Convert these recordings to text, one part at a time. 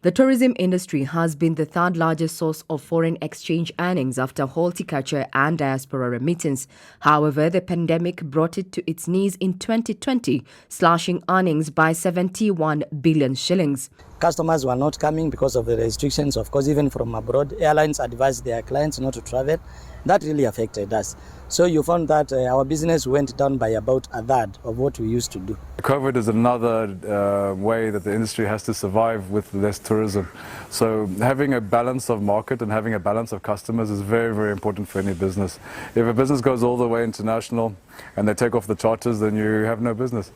The tourism industry has been the third largest source of foreign exchange earnings after horticulture and diaspora remittance. However, the pandemic brought it to its knees in 2020, slashing earnings by 71 billion shillings. Customers were not coming because of the restrictions, of course, even from abroad. Airlines advised their clients not to travel. That really affected us. So you found that our business went down by about a third of what we used to do. COVID is another way that the industry has to survive with less tourism. So having a balance of market and having a balance of customers is very, very important for any business. If a business goes all the way international and they take off the charters, then you have no business.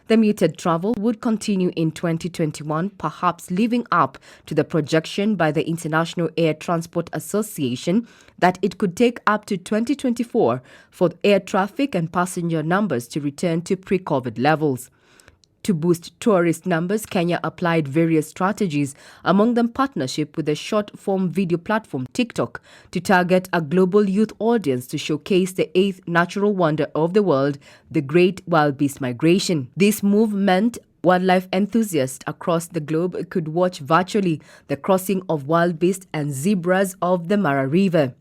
The muted travel would continue in 2021, perhaps living up to the projection by the International Air Transport Association that it could take up to 2024 for air traffic and passenger numbers to return to pre-COVID levels. To boost tourist numbers, Kenya applied various strategies, among them partnership with the short-form video platform TikTok to target a global youth audience to showcase the eighth natural wonder of the world, the great wildebeest migration. This move meant wildlife enthusiasts across the globe could watch virtually the crossing of wildebeest and zebras of the Mara River.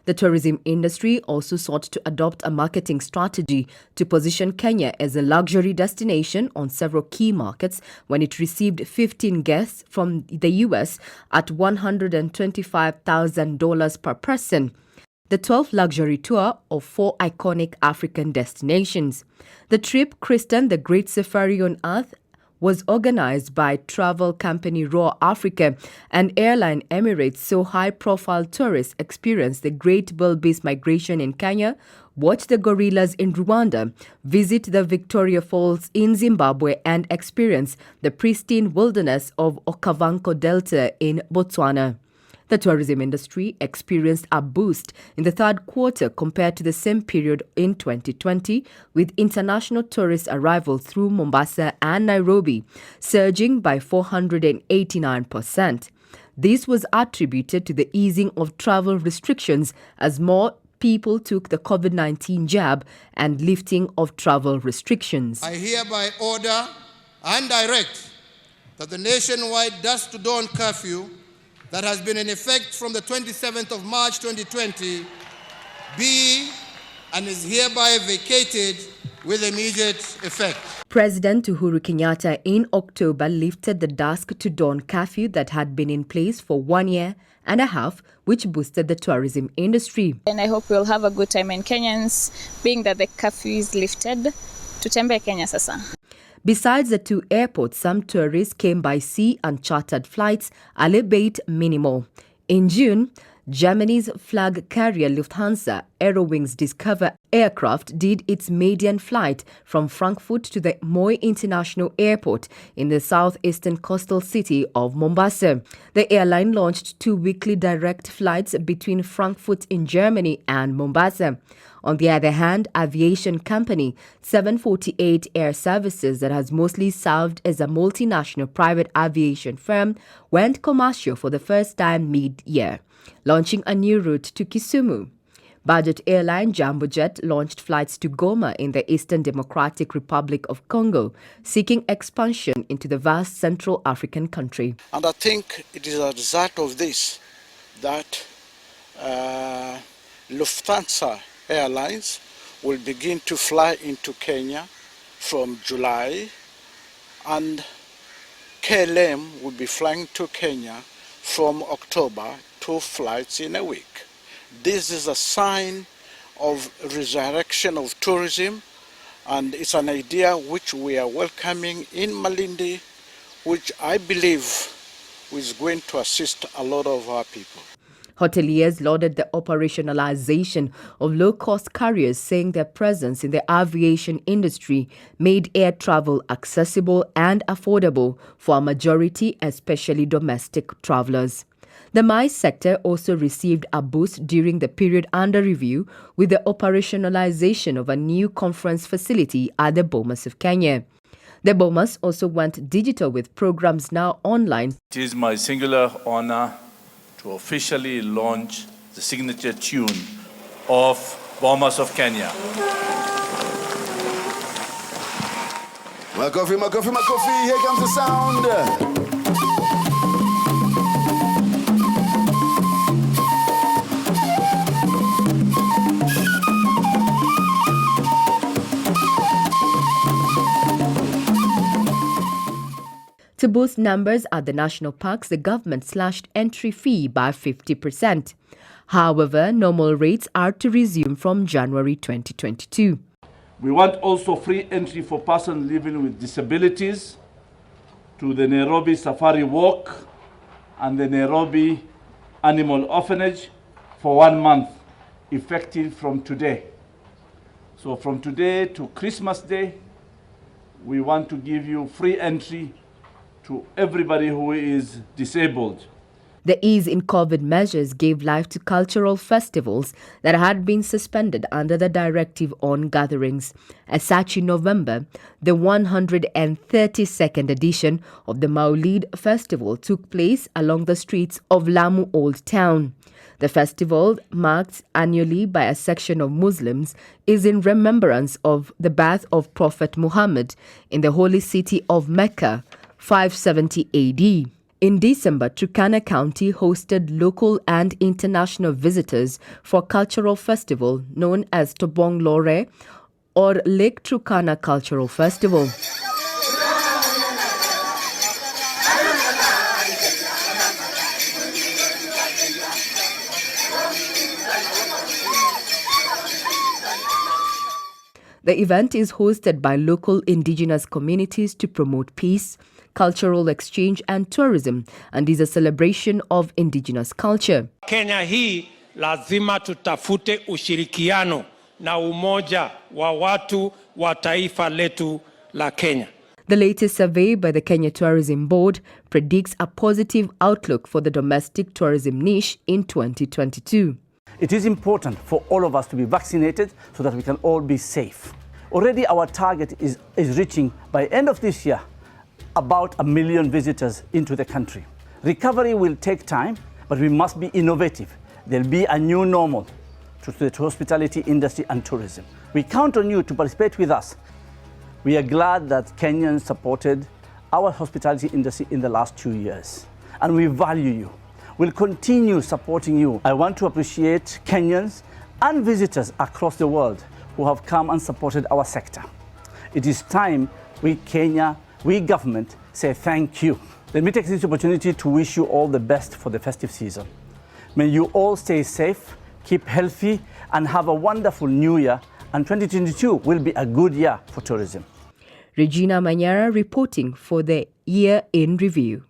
The tourism industry also sought to adopt a marketing strategy to position Kenya as a luxury destination on several key markets when it received 15 guests from the US at $125,000 per person. The 12th luxury tour of 4 iconic African destinations. The trip, christened the Great Safari on Earth, was organized by travel company Roar Africa and airline Emirates, so high-profile tourists experience the great wildebeest migration in Kenya, watch the gorillas in Rwanda, visit the Victoria Falls in Zimbabwe, and experience the pristine wilderness of Okavango Delta in Botswana. The tourism industry experienced a boost in the third quarter compared to the same period in 2020, with international tourist arrivals through Mombasa and Nairobi surging by 489%. This was attributed to the easing of travel restrictions as more people took the COVID-19 jab and lifting of travel restrictions. I hereby order and direct that the nationwide dusk to dawn curfew that has been in effect from the 27th of March 2020 be and is hereby vacated with immediate effect. President Uhuru Kenyatta in October lifted the dusk to dawn curfew that had been in place for 1 year and a half, which boosted the tourism industry. And I hope we'll have a good time in Kenyans, being that the curfew is lifted. Tutembe Kenya sasa. Besides the 2 airports, some tourists came by sea and chartered flights, albeit minimal. In June, Germany's flag carrier Lufthansa Aerowings Discover aircraft did its maiden flight from Frankfurt to the Moi International Airport in the southeastern coastal city of Mombasa. The airline launched 2 weekly direct flights between Frankfurt in Germany and Mombasa. On the other hand, aviation company 748 Air Services, that has mostly served as a multinational private aviation firm, went commercial for the first time mid-year, launching a new route to Kisumu. Budget airline Jambojet launched flights to Goma in the Eastern Democratic Republic of Congo, seeking expansion into the vast Central African country. And I think it is a result of this that Lufthansa Airlines will begin to fly into Kenya from July, and KLM will be flying to Kenya from October, 2 flights in a week. This is a sign of resurrection of tourism, and it's an idea which we are welcoming in Malindi, which I believe is going to assist a lot of our people. Hoteliers lauded the operationalization of low-cost carriers, saying their presence in the aviation industry made air travel accessible and affordable for a majority, especially domestic travelers. The MICE sector also received a boost during the period under review with the operationalization of a new conference facility at the Bomas of Kenya. The Bomas also went digital with programs now online. It is my singular honor to officially launch the signature tune of Bomas of Kenya. Makofi, Makofi, Makofi, here comes the sound. To boost numbers at the national parks, the government slashed entry fee by 50%. However, normal rates are to resume from January 2022. We want also free entry for persons living with disabilities to the Nairobi Safari Walk and the Nairobi Animal Orphanage for 1 month, effective from today. So from today to Christmas Day, we want to give you free entry to everybody who is disabled. The ease in COVID measures gave life to cultural festivals that had been suspended under the directive on gatherings. As such, in November, the 132nd edition of the Maulid Festival took place along the streets of Lamu Old Town. The festival, marked annually by a section of Muslims, is in remembrance of the birth of Prophet Muhammad in the holy city of Mecca, 570 AD. In December, Turkana County hosted local and international visitors for a cultural festival known as Tobong Lore or Lake Turkana Cultural Festival. The event is hosted by local indigenous communities to promote peace, cultural exchange and tourism, and is a celebration of indigenous culture. Kenya hii lazima tutafute ushirikiano na umoja wa watu wa taifa letu la Kenya. The latest survey by the Kenya Tourism Board predicts a positive outlook for the domestic tourism niche in 2022. It is important for all of us to be vaccinated so that we can all be safe. Already our target is reaching, by end of this year, about 1 million visitors into the country. Recovery will take time, but we must be innovative. There'll be a new normal to the hospitality industry and tourism. We count on you to participate with us. We are glad that Kenyans supported our hospitality industry in the last 2 years, and we value you. We'll continue supporting you. I want to appreciate Kenyans and visitors across the world who have come and supported our sector. It is time we government say thank you. Let me take this opportunity to wish you all the best for the festive season. May you all stay safe, keep healthy, and have a wonderful new year. And 2022 will be a good year for tourism. Regina Manyara reporting for the Year in Review.